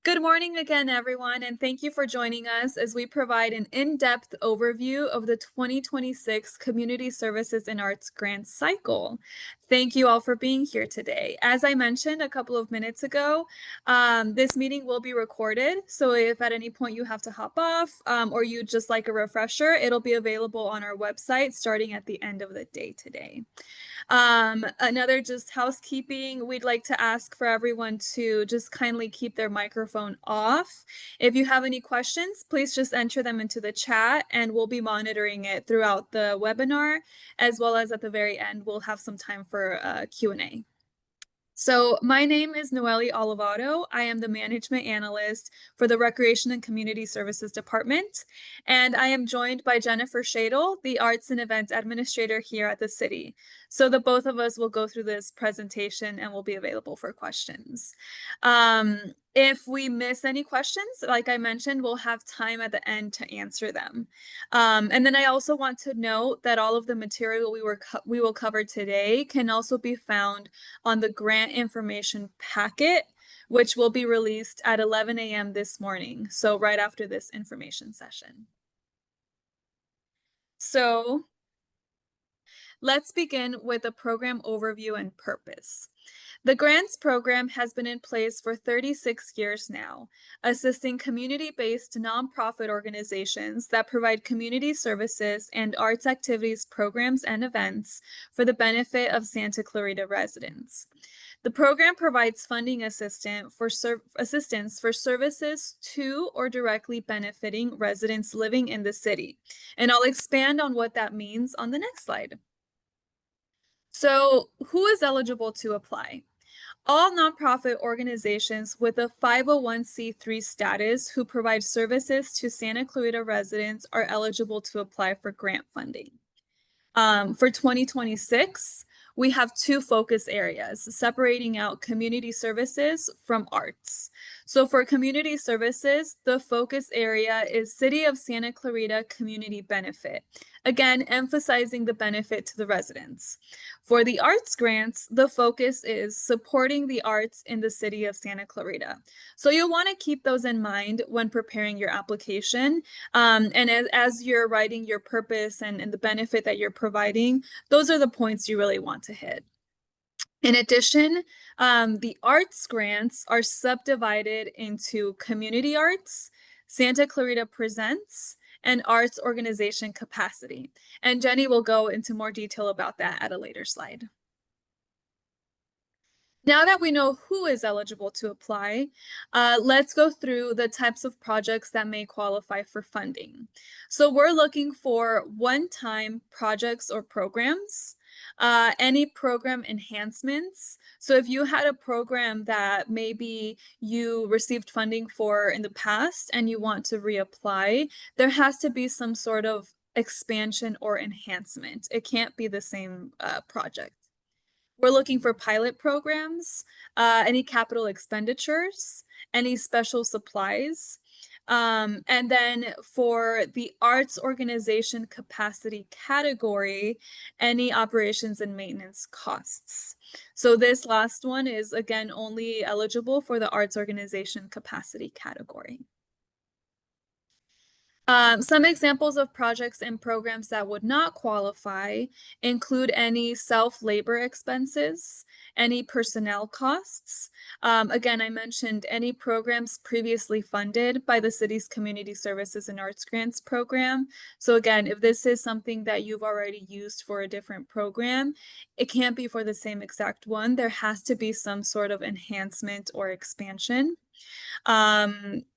Good morning again, everyone, and thank you for joining us as we provide an in-depth overview of the 2026 Community Services and Arts Grant Cycle. Thank you all for being here today. As I mentioned a couple of minutes ago, this meeting will be recorded, so if at any point you have to hop off or you'd just like a refresher, it'll be available on our website starting at the end of the day today. Another just housekeeping, we'd like to ask for everyone to just kindly keep their microphone off. If you have any questions, please just enter them into the chat and we'll be monitoring it throughout the webinar, as well as at the very end, we'll have some time for Q&A. So my name is Noelle Olivado. I am the Management Analyst for the Recreation and Community Services Department, and I am joined by Jennifer Shadle, the Arts and Events Administrator here at the city. So the both of us will go through this presentation and will be available for questions. If we miss any questions, like I mentioned, we'll have time at the end to answer them. And then I also want to note that all of the material we will cover today can also be found on the grant information packet, which will be released at 11 a.m. this morning, so right after this information session. So let's begin with a program overview and purpose. The grants program has been in place for 36 years now, assisting community-based nonprofit organizations that provide community services and arts activities, programs, and events for the benefit of Santa Clarita residents. The program provides funding assistance for services to or directly benefiting residents living in the city. And I'll expand on what that means on the next slide. So, who is eligible to apply? All nonprofit organizations with a 501c3 status who provide services to Santa Clarita residents are eligible to apply for grant funding. For 2026, we have two focus areas, separating out community services from arts. So for community services, the focus area is City of Santa Clarita community benefit, again, emphasizing the benefit to the residents. For the arts grants, the focus is supporting the arts in the City of Santa Clarita. So you'll want to keep those in mind when preparing your application. And as you're writing your purpose and the benefit that you're providing, those are the points you really want to hit. In addition, the arts grants are subdivided into community arts, Santa Clarita Presents, and arts organization capacity. And Jenny will go into more detail about that at a later slide. Now that we know who is eligible to apply, let's go through the types of projects that may qualify for funding. So we're looking for one-time projects or programs, any program enhancements. So if you had a program that maybe you received funding for in the past and you want to reapply, there has to be some sort of expansion or enhancement. It can't be the same project. We're looking for pilot programs, any capital expenditures, any special supplies. And then for the arts organization capacity category, any operations and maintenance costs. So this last one is, again, only eligible for the arts organization capacity category. Some examples of projects and programs that would not qualify include any self-labor expenses, any personnel costs. Again, I mentioned any programs previously funded by the city's Community Services and Arts Grants program. So again, if this is something that you've already used for a different program, it can't be for the same exact one. There has to be some sort of enhancement or expansion.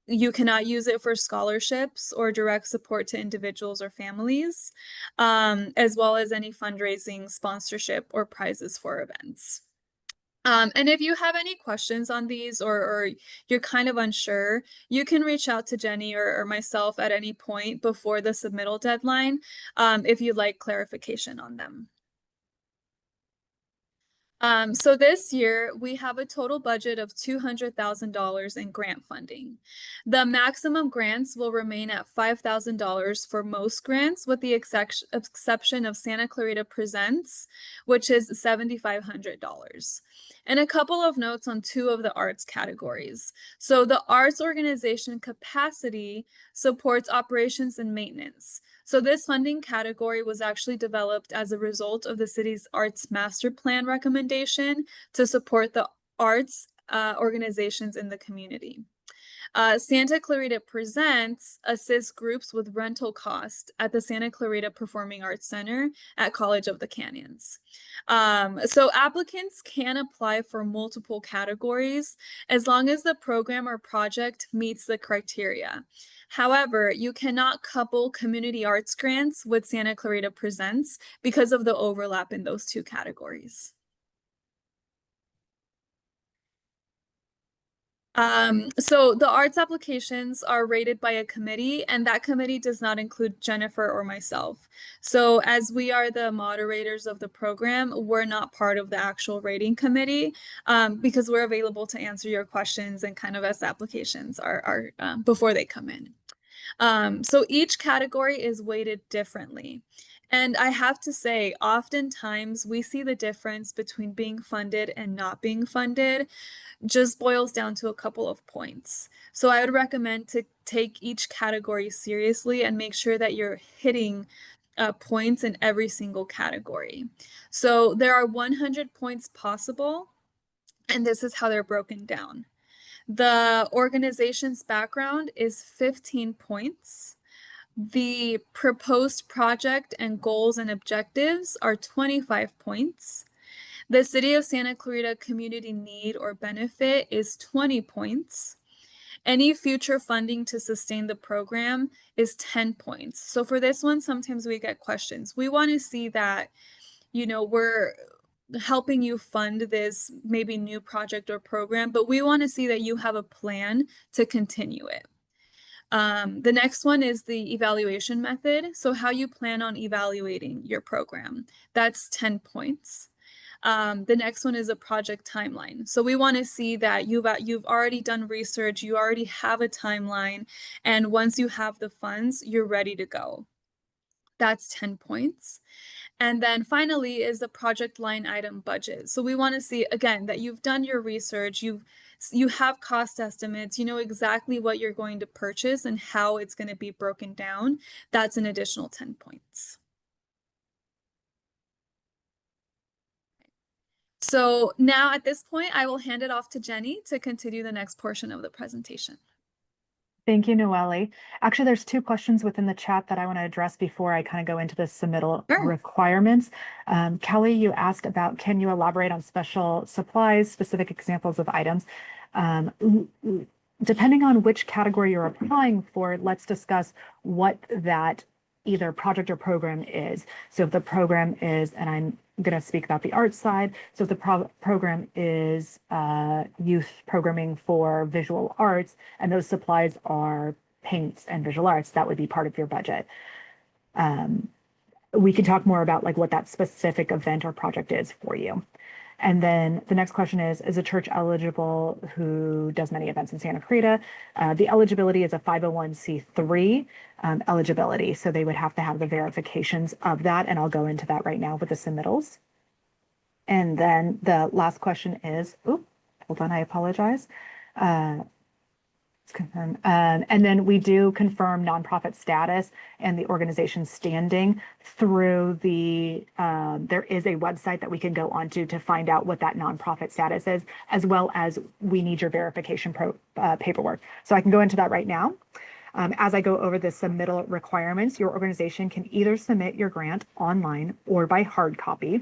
You cannot use it for scholarships or direct support to individuals or families, as well as any fundraising, sponsorship, or prizes for events. And if you have any questions on these or you're kind of unsure, you can reach out to Jenny or myself at any point before the submittal deadline if you'd like clarification on them. So this year, we have a total budget of $200,000 in grant funding. The maximum grants will remain at $5,000 for most grants, with the exception of Santa Clarita Presents, which is $7,500. And a couple of notes on two of the arts categories. So the arts organization capacity supports operations and maintenance. So this funding category was actually developed as a result of the city's arts master plan recommendation to support the arts organizations in the community. Santa Clarita Presents assists groups with rental costs at the Santa Clarita Performing Arts Center at College of the Canyons. So applicants can apply for multiple categories as long as the program or project meets the criteria. However, you cannot couple community arts grants with Santa Clarita Presents because of the overlap in those two categories. So the arts applications are rated by a committee, and that committee does not include Jennifer or myself. So as we are the moderators of the program, we're not part of the actual rating committee because we're available to answer your questions and kind of as applications are before they come in. So each category is weighted differently. And I have to say, oftentimes we see the difference between being funded and not being funded just boils down to a couple of points. So I would recommend to take each category seriously and make sure that you're hitting points in every single category. So there are 100 points possible, and this is how they're broken down. The organization's background is 15 points. The proposed project and goals and objectives are 25 points. The City of Santa Clarita community need or benefit is 20 points. Any future funding to sustain the program is 10 points. So for this one, sometimes we get questions. We want to see that, you know, we're helping you fund this maybe new project or program, but we want to see that you have a plan to continue it. The next one is the evaluation method. So how you plan on evaluating your program. That's 10 points. The next one is a project timeline. So we want to see that you've already done research, you already have a timeline, and once you have the funds, you're ready to go. That's 10 points. And then finally is the project line item budget. So we want to see, again, that you've done your research, you have cost estimates, you know exactly what you're going to purchase and how it's going to be broken down. That's an additional 10 points. So now at this point, I will hand it off to Jenny to continue the next portion of the presentation. Thank you, Noelle. Actually, there's two questions within the chat that I want to address before I kind of go into the submittal requirements. Kelly, you asked about, can you elaborate on special supplies, specific examples of items? Depending on which category you're applying for, let's discuss what that either project or program is. So if the program is, and I'm going to speak about the art side. So if the program is youth programming for visual arts, and those supplies are paints and visual arts, that would be part of your budget. We can talk more about like what that specific event or project is for you. And then the next question is a church eligible who does many events in Santa Clarita? The eligibility is a 501c3 eligibility. So they would have to have the verifications of that. And I'll go into that right now with the submittals. And then the last question is, hold on, I apologize. Let's confirm. And then we do confirm nonprofit status and the organization standing through the, there is a website that we can go onto to find out what that nonprofit status is, as well as we need your verification paperwork. So I can go into that right now. As I go over the submittal requirements, your organization can either submit your grant online or by hard copy.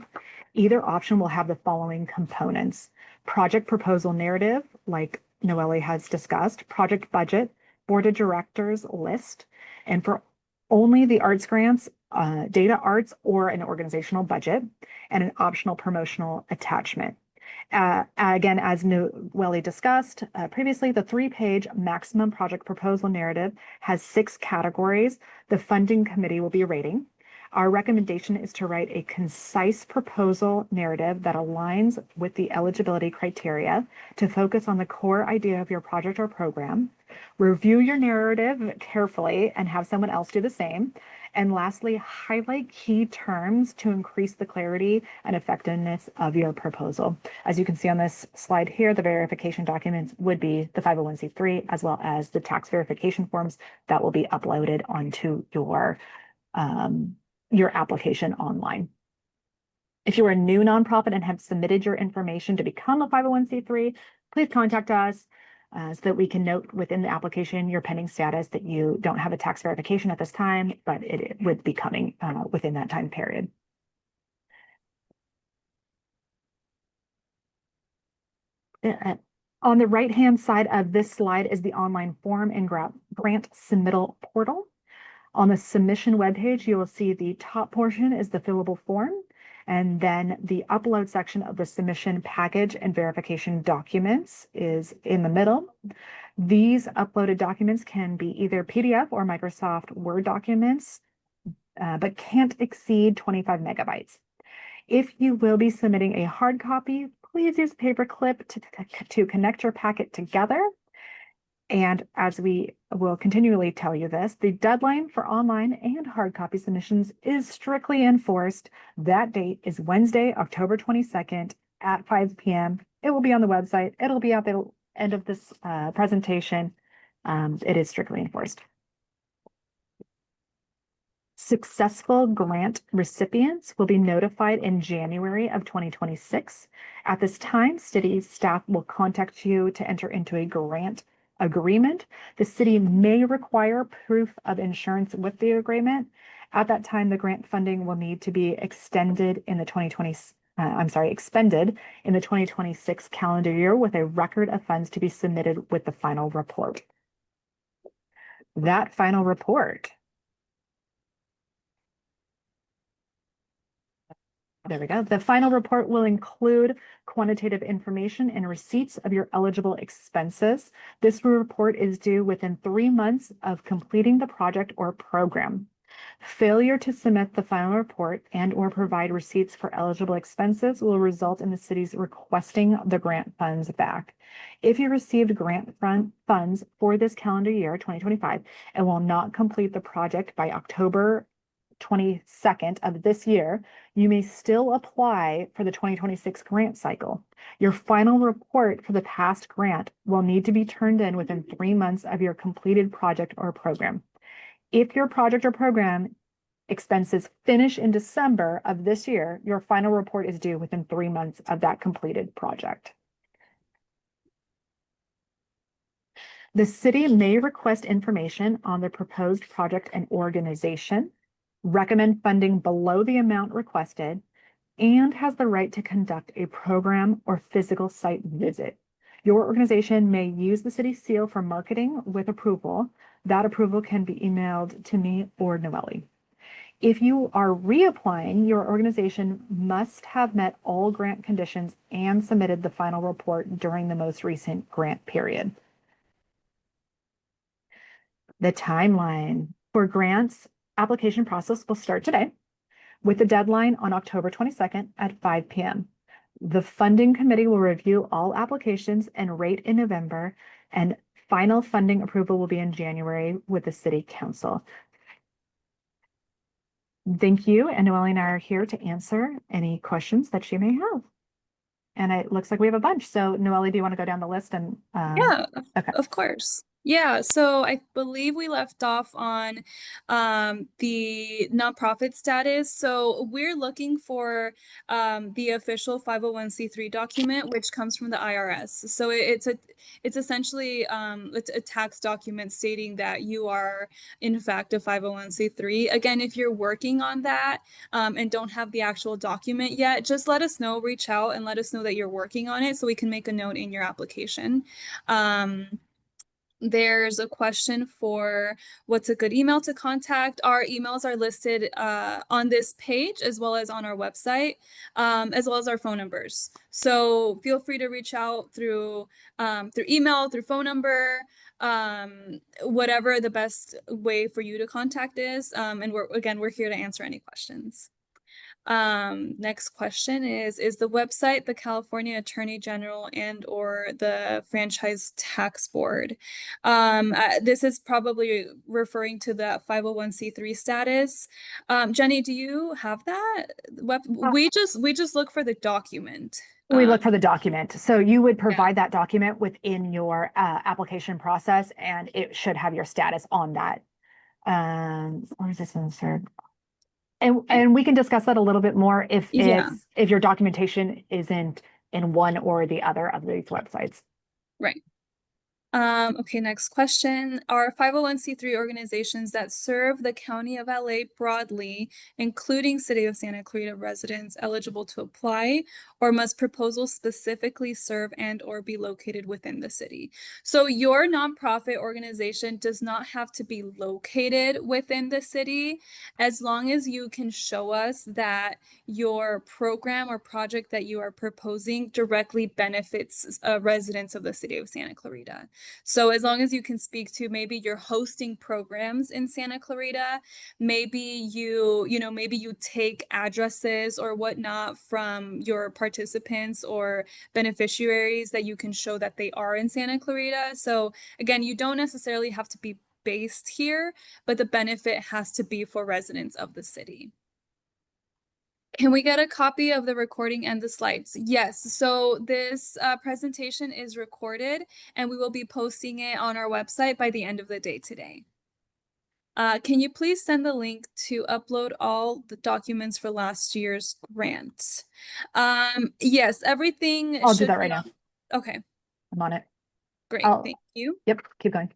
Either option will have the following components: project proposal narrative, like Noelle has discussed, project budget, board of directors list, and for only the arts grants, data arts or an organizational budget, and an optional promotional attachment. Again, as Noelle discussed previously, the 3-page maximum project proposal narrative has 6 categories. The funding committee will be rating. Our recommendation is to write a concise proposal narrative that aligns with the eligibility criteria to focus on the core idea of your project or program. Review your narrative carefully and have someone else do the same. And lastly, highlight key terms to increase the clarity and effectiveness of your proposal. As you can see on this slide here, the verification documents would be the 501c3 as well as the tax verification forms that will be uploaded onto your application online. If you are a new nonprofit and have submitted your information to become a 501c3, please contact us so that we can note within the application your pending status that you don't have a tax verification at this time, but it would be coming within that time period. On the right-hand side of this slide is the online form and grant submittal portal. On the submission webpage, you will see the top portion is the fillable form, and then the upload section of the submission package and verification documents is in the middle. These uploaded documents can be either PDF or Microsoft Word documents, but can't exceed 25 megabytes. If you will be submitting a hard copy, please use a paper clip to connect your packet together. And as we will continually tell you this, the deadline for online and hard copy submissions is strictly enforced. That date is Wednesday, October 22nd at 5 p.m. It will be on the website. It'll be at the end of this presentation. It is strictly enforced. Successful grant recipients will be notified in January of 2026. At this time, city staff will contact you to enter into a grant agreement. The city may require proof of insurance with the agreement. At that time, the grant funding will need to be expended in the 2026 calendar year with a record of funds to be submitted with the final report. That final report. There we go. The final report will include quantitative information and receipts of your eligible expenses. This report is due within 3 months of completing the project or program. Failure to submit the final report and or provide receipts for eligible expenses will result in the city's requesting the grant funds back. If you received grant funds for this calendar year, 2025, and will not complete the project by October 22nd of this year, you may still apply for the 2026 grant cycle. Your final report for the past grant will need to be turned in within 3 months of your completed project or program. If your project or program expenses finish in December of this year, your final report is due within 3 months of that completed project. The city may request information on the proposed project and organization, recommend funding below the amount requested, and has the right to conduct a program or physical site visit. Your organization may use the city seal for marketing with approval. That approval can be emailed to me or Noelle. If you are reapplying, your organization must have met all grant conditions and submitted the final report during the most recent grant period. The timeline for grants application process will start today with the deadline on October 22nd at 5 p.m. The funding committee will review all applications and rate in November, and final funding approval will be in January with the city council. Thank you, and Noelle and I are here to answer any questions that you may have. And it looks like we have a bunch. So Noelle, do you want to go down the list? And Yeah, okay. of course. Yeah, so I believe we left off on the nonprofit status. So we're looking for the official 501c3 document, which comes from the IRS. So it's essentially it's a tax document stating that you are in fact a 501c3. Again, if you're working on that and don't have the actual document yet, just let us know, reach out and let us know that you're working on it so we can make a note in your application. There's a question for what's a good email to contact. Our emails are listed on this page as well as on our website, as well as our phone numbers. So feel free to reach out through email, through phone number, whatever the best way for you to contact is. And we're here to answer any questions. Next question is the website the California Attorney General and or the Franchise Tax Board? This is probably referring to the 501c3 status. Jenny, do you have that? We just look for the document. We look for the document. So you would Yeah, provide that document within your application process, and it should have your status on that. Or is this insert? okay. And we can discuss that a little bit more Yeah, if your documentation isn't in one or the other of these websites. right. Okay, next question. Are 501c3 organizations that serve the County of LA broadly, including City of Santa Clarita residents, eligible to apply, or must proposals specifically serve and or be located within the city? So your nonprofit organization does not have to be located within the city, as long as you can show us that your program or project that you are proposing directly benefits residents of the City of Santa Clarita. So as long as you can speak to maybe you're hosting programs in Santa Clarita, maybe maybe you take addresses or whatnot from your participants or beneficiaries that you can show that they are in Santa Clarita. So again, you don't necessarily have to be based here, but the benefit has to be for residents of the city. Can we get a copy of the recording and the slides? Yes, so this presentation is recorded and we will be posting it on our website by the end of the day today. Can you please send the link to upload all the documents for last year's grant? Yes, everything I'll do should that right be now. okay, I'm on it. great, I'll, thank you. yep, keep going.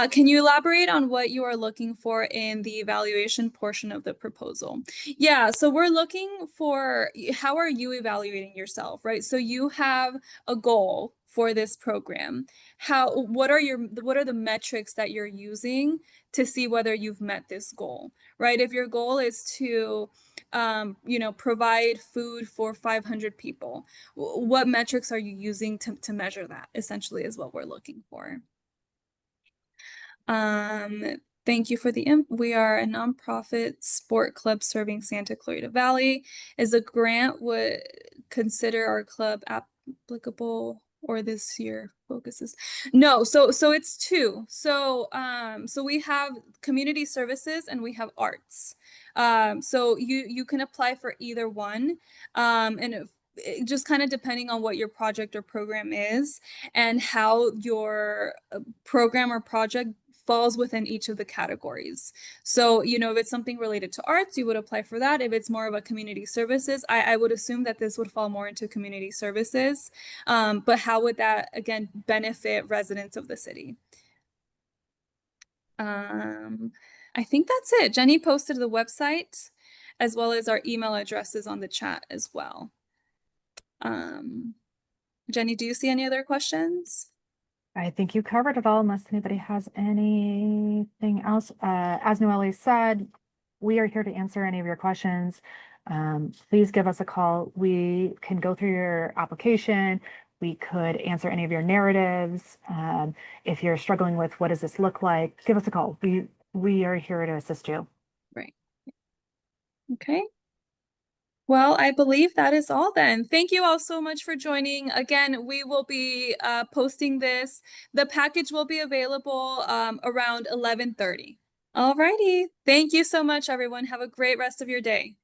Can you elaborate on what you are looking for in the evaluation portion of the proposal? Yeah, so we're looking for how are you evaluating yourself, right? So you have a goal for this program. What are the metrics that you're using to see whether you've met this goal, right? If your goal is to provide food for 500 people, what metrics are you using to measure that? Essentially is what we're looking for. Thank you for the we are a nonprofit sport club serving Santa Clarita Valley. Is a grant would consider our club applicable or this year focuses? No, so it's two. So we have community services and we have arts. So you can apply for either one. And just kind of depending on what your project or program is and how your program or project falls within each of the categories. So, if it's something related to arts, you would apply for that. If it's more of a community services, I would assume that this would fall more into community services. But how would that, again, benefit residents of the city? I think that's it. Jenny posted the website as well as our email addresses on the chat as well. Jenny, do you see any other questions? I think you covered it all unless anybody has anything else. As Noelle said, we are here to answer any of your questions. Please give us a call. We can go through your application. We could answer any of your narratives. If you're struggling with what does this look like, give us a call. We are here to assist you. Right. Okay. Well, I believe that is all then. Thank you all so much for joining. Again, we will be posting this. The package will be available around 11:30. All righty. Thank you so much, everyone. Have a great rest of your day.